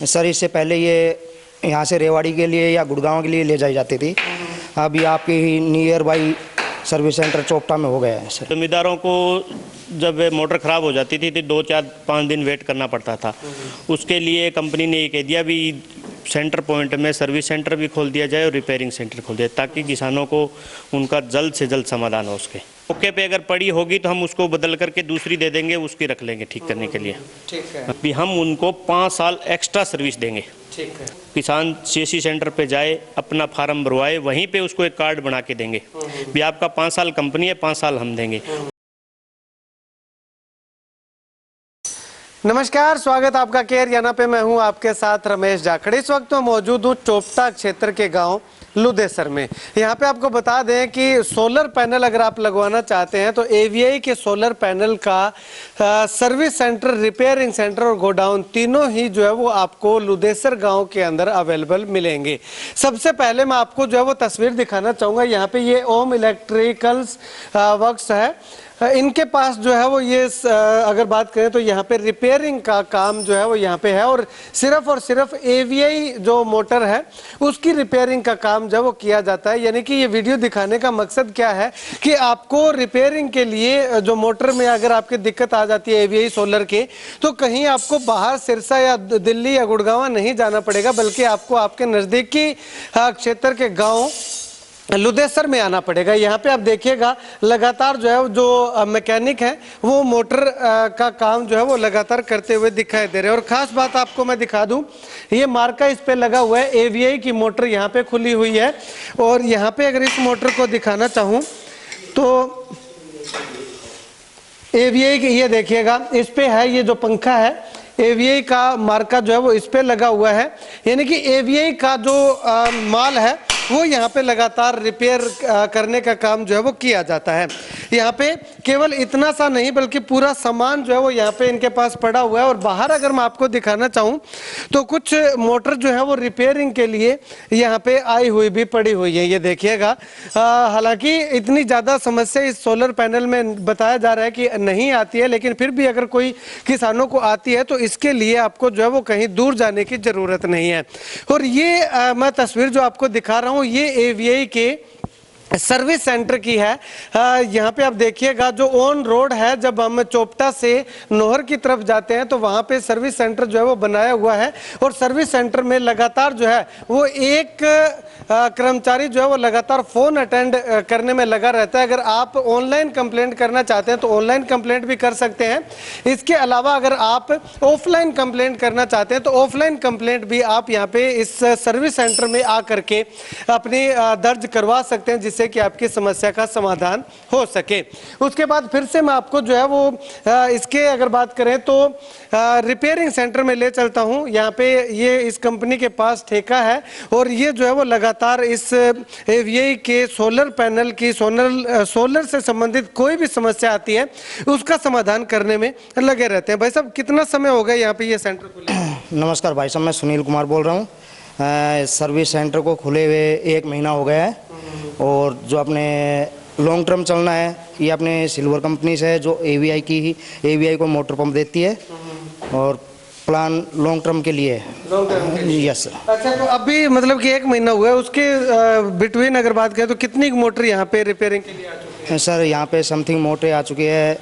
Sir इससे पहले ये यहाँ से रेवाड़ी के लिए या गुड़गांव के लिए ले जाई जाती थी। अभी आपके ही nearby service center Chopta में हो गया है सर। जमींदारों को जब मोटर ख़राब हो जाती थी तो 2, 4, 5 दिन वेट करना पड़ता था। उसके लिए कंपनी ने ये कह दिया भी सेंटर पॉइंट में सर्विस सेंटर भी खोल दिया जाए और रिपेयरिंग सेंटर खोल दिया ताकि किसानों को उनका जल्द से जल्द समाधान हो उसके मौके पे। अगर पड़ी होगी तो हम उसको बदल करके दूसरी दे देंगे, उसकी रख लेंगे ठीक करने के लिए। ठीक है। अभी हम उनको 5 साल एक्स्ट्रा सर्विस देंगे। ठीक है। किसान सीएससी सेंटर पे जाए, अपना फार्म भरवाए, वहीं पे उसको एक कार्ड बना के देंगे भी आपका 5 साल कंपनी है, 5 साल हम देंगे। नमस्कार, स्वागत आपका केयर याना पे। मैं हूं आपके साथ रमेश जाखड़। इस वक्त मैं मौजूद हूं चोपटा क्षेत्र के गांव लुदेसर में। यहाँ पे आपको बता दें कि सोलर पैनल अगर आप लगवाना चाहते हैं तो एवीआई के सोलर पैनल का सर्विस सेंटर, रिपेयरिंग सेंटर और गोडाउन तीनों ही जो है वो आपको लुदेसर गांव के अंदर अवेलेबल मिलेंगे। सबसे पहले मैं आपको जो है वो तस्वीर दिखाना चाहूँगा। यहाँ पे ये ओम इलेक्ट्रिकल्स वर्क्स है। इनके पास जो है वो ये अगर बात करें तो यहाँ पे रिपेयरिंग का काम जो है वो यहाँ पे है और सिर्फ एवीआई जो मोटर है उसकी रिपेयरिंग का काम जो है वो किया जाता है। यानी कि ये वीडियो दिखाने का मकसद क्या है कि आपको रिपेयरिंग के लिए जो मोटर में अगर आपकी दिक्कत आ जाती है एवीआई सोलर के, तो कहीं आपको बाहर सिरसा या दिल्ली या गुड़गांव नहीं जाना पड़ेगा, बल्कि आपको आपके नज़दीकी क्षेत्र के गाँव लुदेसर में आना पड़ेगा। यहाँ पे आप देखिएगा लगातार जो है जो मैकेनिक है वो मोटर का काम जो है वो लगातार करते हुए दिखाई दे रहे हैं। और ख़ास बात आपको मैं दिखा दूं, ये मार्का इस पे लगा हुआ है, एवीआई की मोटर यहाँ पे खुली हुई है। और यहाँ पे अगर इस मोटर को दिखाना चाहूँ तो एवीआई की ये देखिएगा, इस पे है ये जो पंखा है एवीआई का मार्का जो है वो इस पे लगा हुआ है। यानी कि एवीआई का जो माल है वो यहाँ पे लगातार रिपेयर करने का काम जो है वो किया जाता है। यहाँ पे केवल इतना सा नहीं बल्कि पूरा सामान जो है वो यहाँ पे इनके पास पड़ा हुआ है। और बाहर अगर मैं आपको दिखाना चाहूँ तो कुछ मोटर जो है वो रिपेयरिंग के लिए यहाँ पे आई हुई भी पड़ी हुई है, ये देखिएगा। हालांकि इतनी ज़्यादा समस्या इस सोलर पैनल में बताया जा रहा है कि नहीं आती है, लेकिन फिर भी अगर कोई किसानों को आती है तो इसके लिए आपको जो है वो कहीं दूर जाने की ज़रूरत नहीं है। और ये मैं तस्वीर जो आपको दिखा रहा हूँ ये एवीआई के सर्विस सेंटर की है। यहाँ पे आप देखिएगा जो ऑन रोड है, जब हम चोपटा से नोहर की तरफ जाते हैं तो वहाँ पे सर्विस सेंटर जो है वो बनाया हुआ है। और सर्विस सेंटर में लगातार जो है वो एक कर्मचारी जो है वो लगातार फ़ोन अटेंड करने में लगा रहता है। अगर आप ऑनलाइन कंप्लेंट करना चाहते हैं तो ऑनलाइन कंप्लेंट भी कर सकते हैं। इसके अलावा अगर आप ऑफलाइन कंप्लेंट करना चाहते हैं तो ऑफलाइन कंप्लेंट भी आप यहाँ पे इस सर्विस सेंटर में आ करके अपनी दर्ज करवा सकते हैं, जिससे कि आपकी समस्या का समाधान हो सके। उसके बाद फिर से मैं आपको जो है वो इसके अगर बात करें तो रिपेयरिंग सेंटर में ले चलता हूं। यहाँ पे ये इस कंपनी के पास ठेका है और ये जो है वो लगातार इस एवीआई के सोलर पैनल की सोलर से संबंधित कोई भी समस्या आती है उसका समाधान करने में लगे रहते हैं। भाई साहब, कितना समय हो गया यहाँ पे ये सेंटर खुले? नमस्कार भाई साहब, मैं सुनील कुमार बोल रहा हूँ। सर्विस सेंटर को खुले हुए 1 महीना हो गया है। और जो अपने लॉन्ग टर्म चलना है ये अपने सिल्वर कंपनी से है, जो एवीआई की ही एवीआई को मोटर पंप देती है और प्लान लॉन्ग टर्म के लिए है। Yes sir. अच्छा, तो अभी मतलब कि 1 महीना हुआ है, उसके बिटवीन अगर बात करें तो कितनी मोटर यहाँ पे रिपेयरिंग के लिए आ चुकी है? सर यहाँ पे समथिंग मोटरें आ चुकी है,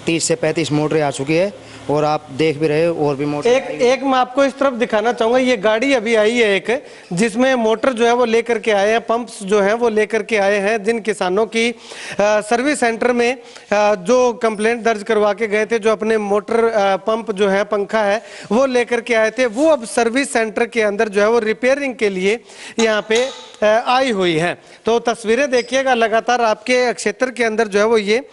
30 से 35 मोटरें आ चुकी है और आप देख भी रहे हो और भी मोटर। एक मैं आपको इस तरफ दिखाना चाहूंगा। ये गाड़ी अभी आई है एक, जिसमें मोटर जो है वो लेकर के आए हैं, पंप्स जो है वो लेकर के आए हैं। जिन किसानों की सर्विस सेंटर में जो कंप्लेंट दर्ज करवा के गए थे, जो अपने मोटर पंप जो है, पंखा है, वो लेकर के आए थे, वो अब सर्विस सेंटर के अंदर जो है वो रिपेयरिंग के लिए यहाँ पे आई हुई है। तो तस्वीरें देखिएगा, लगातार आपके क्षेत्र के अंदर जो है वो ये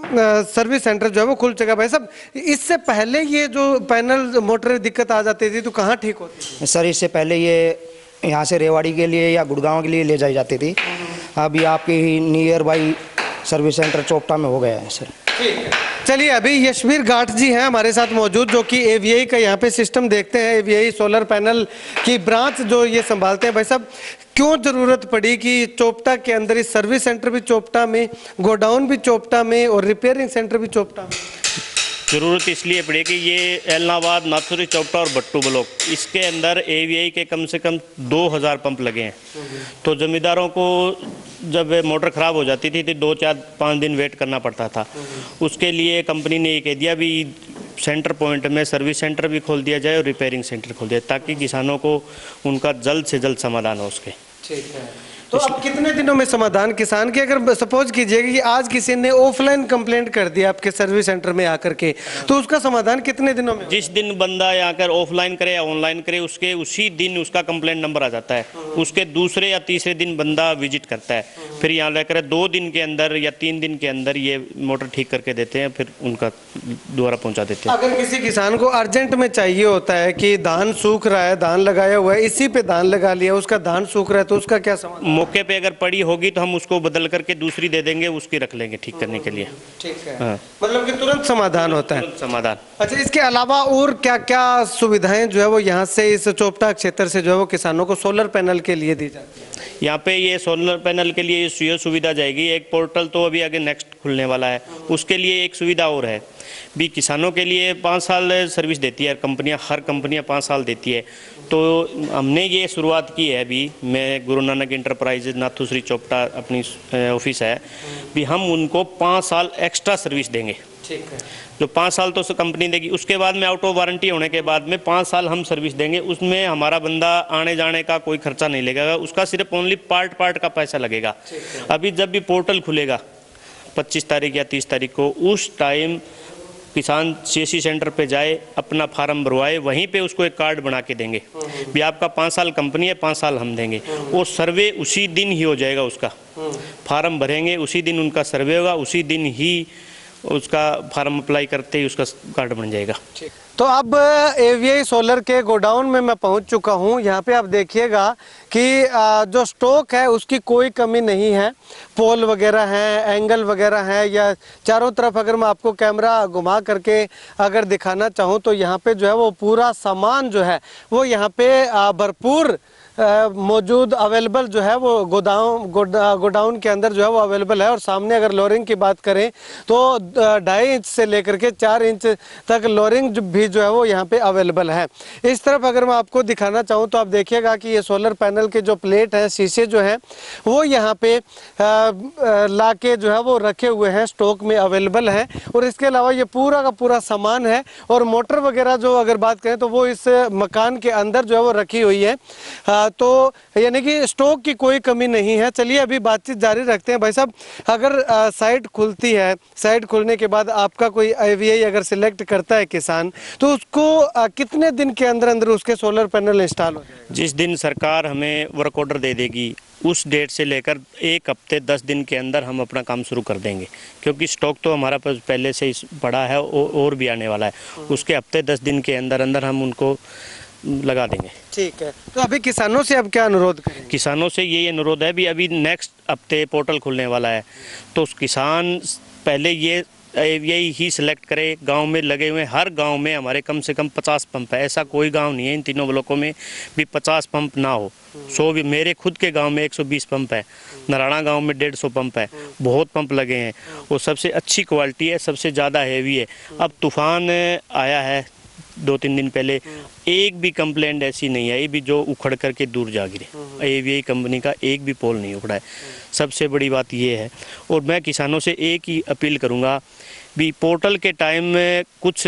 सर्विस सेंटर जो है वो खुल चुका। भाई साहब, इससे पहले ये जो पैनल मोटर दिक्कत आ जाती थी तो कहाँ ठीक होती थी? सर इससे पहले ये यहाँ से रेवाड़ी के लिए या गुड़गांव के लिए ले जाई जाती थी। अभी आपके ही nearby service center Chopta में हो गया है सर। ठीक है, चलिए अभी यशवीर गाठ जी हैं हमारे साथ मौजूद, जो कि एवीआई का यहाँ पे सिस्टम देखते हैं, एवीआई सोलर पैनल की ब्रांच जो ये संभालते हैं। भाई साहब, क्यों जरूरत पड़ी कि चोपटा के अंदर इस सर्विस सेंटर भी चोपटा में, गोडाउन भी चोपटा में और रिपेयरिंग सेंटर भी चोपटा में? ज़रूरत इसलिए पड़ी कि ये एलनाबाद, नाथुरी चौपटा और भट्टू ब्लॉक, इसके अंदर एवीआई के कम से कम 2000 पंप लगे हैं। तो ज़मींदारों को जब मोटर ख़राब हो जाती थी तो 2, 4, 5 दिन वेट करना पड़ता था। उसके लिए कंपनी ने ये कह दिया भी सेंटर पॉइंट में सर्विस सेंटर भी खोल दिया जाए और रिपेयरिंग सेंटर खोल दिया, ताकि किसानों को उनका जल्द से जल्द समाधान हो उसके। ठीक है, तो अब कितने दिनों में समाधान किसान के, अगर सपोज कीजिएगा कि आज किसी ने ऑफलाइन कंप्लेंट कर दिया आपके सर्विस सेंटर में आकर के, तो उसका समाधान कितने दिनों में? जिस दिन बंदा आकर ऑफलाइन करे या ऑनलाइन करे, उसके उसी दिन उसका कंप्लेंट नंबर आ जाता है। उसके दूसरे या तीसरे दिन बंदा विजिट करता है, फिर यहाँ लेकर 2 दिन के अंदर या 3 दिन के अंदर ये मोटर ठीक करके देते हैं, फिर उनका द्वारा पहुँचा देते हैं। अगर किसी किसान को अर्जेंट में चाहिए होता है कि धान सूख रहा है, धान लगाया हुआ है, इसी पे धान लगा लिया, उसका धान सूख रहा है, तो उसका क्या समाधान? मौके पे अगर पड़ी होगी तो हम उसको बदल करके दूसरी दे देंगे, उसकी रख लेंगे ठीक करने के लिए। ठीक है, हाँ। मतलब कि तुरंत समाधान होता है। तुरंत समाधान। अच्छा, इसके अलावा और क्या क्या सुविधाएं जो है वो यहाँ से, इस चोपटा क्षेत्र से जो है वो किसानों को सोलर पैनल के लिए दी जाती है? यहाँ पे ये सोलर पैनल के लिए ये सुविधा जाएगी। एक पोर्टल तो अभी आगे नेक्स्ट खुलने वाला है, उसके लिए एक सुविधा और है भी, किसानों के लिए 5 साल सर्विस देती है कंपनियाँ, हर कंपनियाँ 5 साल देती है। तो हमने ये शुरुआत की है अभी, मैं गुरु नानक इंटरप्राइजेज नाथुश्री चोपटा अपनी ऑफिस है भी, हम उनको 5 साल एक्स्ट्रा सर्विस देंगे। ठीक है, जो 5 साल तो कंपनी देगी, उसके बाद में आउट ऑफ वारंटी होने के बाद में 5 साल हम सर्विस देंगे। उसमें हमारा बंदा आने जाने का कोई खर्चा नहीं लगेगा, उसका सिर्फ ओनली पार्ट का पैसा लगेगा। अभी जब भी पोर्टल खुलेगा 25 तारीख या 30 तारीख को, उस टाइम किसान सीएससी सेंटर पे जाए, अपना फार्म भरवाए, वहीं पे उसको एक कार्ड बना के देंगे भी आपका 5 साल कंपनी है, 5 साल हम देंगे। वो सर्वे उसी दिन ही हो जाएगा, उसका फार्म भरेंगे उसी दिन, उनका सर्वे होगा उसी दिन ही, उसका फार्म अप्लाई करते ही उसका कार्ड बन जाएगा। तो अब एवीआई सोलर के गोडाउन में मैं पहुंच चुका हूं। यहाँ पे आप देखिएगा कि जो स्टॉक है उसकी कोई कमी नहीं है। पोल वगैरह हैं, एंगल वगैरह हैं, या चारों तरफ अगर मैं आपको कैमरा घुमा करके अगर दिखाना चाहूँ तो यहाँ पे जो है वो पूरा सामान जो है वो यहाँ पे भरपूर मौजूद अवेलेबल जो है वो गोडाउन के अंदर जो है वो अवेलेबल है। और सामने अगर लोरिंग की बात करें तो 2.5 इंच से लेकर के 4 इंच तक लोरिंग भी जो है वो यहाँ पे अवेलेबल है। इस तरफ अगर मैं आपको दिखाना चाहूँ तो आप देखिएगा कि ये सोलर पैनल के जो प्लेट हैं, शीशे जो हैं वो यहाँ पे लाके जो है वो रखे हुए हैं, स्टॉक में अवेलेबल हैं। और इसके अलावा ये पूरा का पूरा सामान है। और मोटर वगैरह जो अगर बात करें तो वो इस मकान के अंदर जो है वो रखी हुई है। तो यानी कि स्टॉक की कोई कमी नहीं है। चलिए अभी बातचीत जारी रखते हैं। भाई साहब, अगर साइट खुलती है, साइट खुलने के बाद आपका कोई एवीआई अगर सिलेक्ट करता है किसान, तो उसको कितने दिन के अंदर अंदर उसके सोलर पैनल इंस्टॉल हो जाएगा? जिस दिन सरकार हमें वर्क ऑर्डर दे देगी उस डेट से लेकर 1 हफ्ते 10 दिन के अंदर हम अपना काम शुरू कर देंगे, क्योंकि स्टॉक तो हमारा पास पहले से ही पड़ा है और भी आने वाला है। उसके हफ्ते 10 दिन के अंदर अंदर हम उनको लगा देंगे। ठीक है, तो अभी किसानों से अब क्या अनुरोध करेंगे? किसानों से ये अनुरोध है भी, अभी नेक्स्ट हफ्ते पोर्टल खुलने वाला है, तो उस किसान पहले ये एवीआई ही सिलेक्ट करे। गांव में लगे हुए, हर गांव में हमारे कम से कम 50 पंप है। ऐसा कोई गांव नहीं है इन तीनों ब्लॉकों में भी 50 पंप ना हो। 100 भी, मेरे खुद के गांव में 120 पंप है, नराणा गांव में 150 पंप है, बहुत पंप लगे हैं। वो सबसे अच्छी क्वालिटी है, सबसे ज़्यादा हैवी है। अब तूफान आया है 2-3 दिन पहले, एक भी कंप्लेंट ऐसी नहीं आई भी जो उखड़ करके दूर जा गिरे। एवीआई कंपनी का एक भी पोल नहीं उखड़ा है, सबसे बड़ी बात ये है। और मैं किसानों से एक ही अपील करूँगा भी, पोर्टल के टाइम में कुछ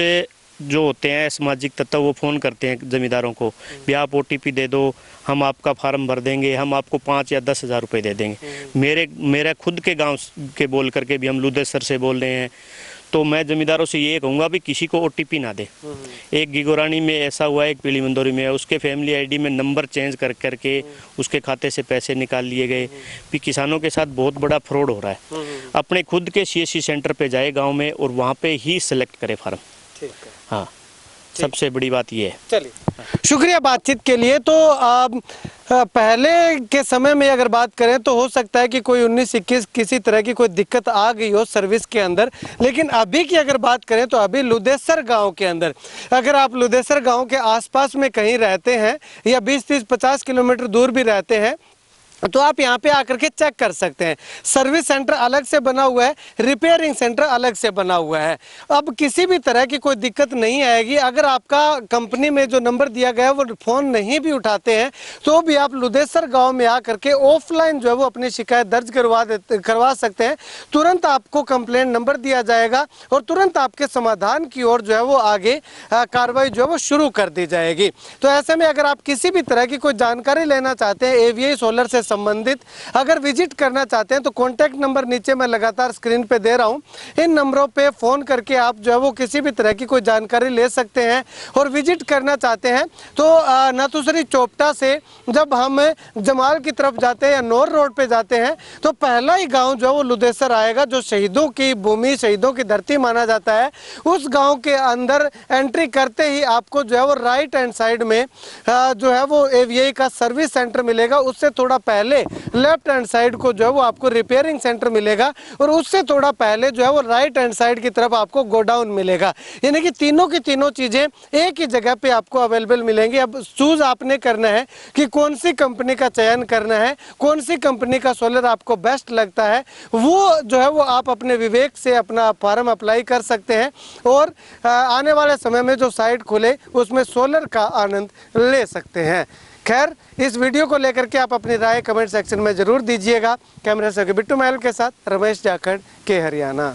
जो होते हैं सामाजिक तत्व वो फ़ोन करते हैं ज़मींदारों को भी, आप OTP दे दो, हम आपका फार्म भर देंगे, हम आपको 5 या 10 हज़ार रुपये दे देंगे। मेरा खुद के गांव के बोल करके भी, हम लुदेसर से बोल रहे हैं, तो मैं ज़मींदारों से ये कहूँगा भी किसी को OTP ना दे। एक गिगोरानी में ऐसा हुआ है, एक पीली मंदोरी में है, उसके फैमिली ID में नंबर चेंज कर करके उसके खाते से पैसे निकाल लिए गए। भी किसानों के साथ बहुत बड़ा फ्रॉड हो रहा है। अपने खुद के CSC सेंटर पे जाए गांव में और वहाँ पे ही सिलेक्ट करे फार्म। ठीक है, हाँ, सबसे बड़ी बात ये है। चलिए, शुक्रिया बातचीत के लिए। तो पहले के समय में अगर बात करें तो हो सकता है कि कोई 19-21 किसी तरह की कोई दिक्कत आ गई हो सर्विस के अंदर, लेकिन अभी की अगर बात करें तो अभी लुदेसर गांव के अंदर, अगर आप लुदेसर गांव के आसपास में कहीं रहते हैं या 20-30-50 किलोमीटर दूर भी रहते हैं, तो आप यहाँ पे आकर के चेक कर सकते हैं। सर्विस सेंटर अलग से बना हुआ है, रिपेयरिंग सेंटर अलग से बना हुआ है। अब किसी भी तरह की कोई दिक्कत नहीं आएगी। अगर आपका कंपनी में जो नंबर दिया गया है वो फ़ोन नहीं भी उठाते हैं तो भी आप लुदेसर गांव में आकर के ऑफलाइन जो है वो अपनी शिकायत दर्ज करवा सकते हैं। तुरंत आपको कंप्लेंट नंबर दिया जाएगा और तुरंत आपके समाधान की ओर जो है वो आगे कार्रवाई जो है वो शुरू कर दी जाएगी। तो ऐसे में अगर आप किसी भी तरह की कोई जानकारी लेना चाहते हैं AVI सोलर से संबंधित, अगर विजिट करना चाहते हैं तो कॉन्टैक्ट नंबर नीचे मैं लगातार स्क्रीन पे दे रहा हूं। इन नंबरों पे फ़ोन करके आप जो है वो किसी भी तरह की कोई जानकारी ले सकते हैं। और विजिट करना चाहते हैं तो नाथुसरी चोपटा से जब हम जमाल की तरफ जाते हैं या नौर रोड पे जाते हैं तो पहला ही गाँव जो है वो लुदेसर आएगा, जो शहीदों की भूमि, शहीदों की धरती माना जाता है। उस गाँव के अंदर एंट्री करते ही आपको जो है वो राइट हैंड साइड में जो है वो AVI का सर्विस सेंटर मिलेगा। उससे थोड़ा पहले लेफ्ट हैंड साइड को जो है वो आपको रिपेयरिंग सेंटर मिलेगा और उससे थोड़ा पहले जो है वो राइट हैंड साइड की तरफ आपको गोडाउन मिलेगा। यानी कि तीनों की तीनों चीज़ें एक ही जगह पे आपको अवेलेबल मिलेंगी। अब चूज आपने करना है कि कौन सी कंपनी का चयन करना है, कौन सी कंपनी का सोलर आपको बेस्ट लगता है, वो जो है वो आप अपने विवेक से अपना फॉर्म अप्लाई कर सकते हैं और आने वाले समय में जो साइट खुले उसमें सोलर का आनंद ले सकते हैं। खैर, इस वीडियो को लेकर के आप अपनी राय कमेंट सेक्शन में ज़रूर दीजिएगा। कैमरे से बिट्टू महल के साथ रमेश जाखड़ के हरियाणा।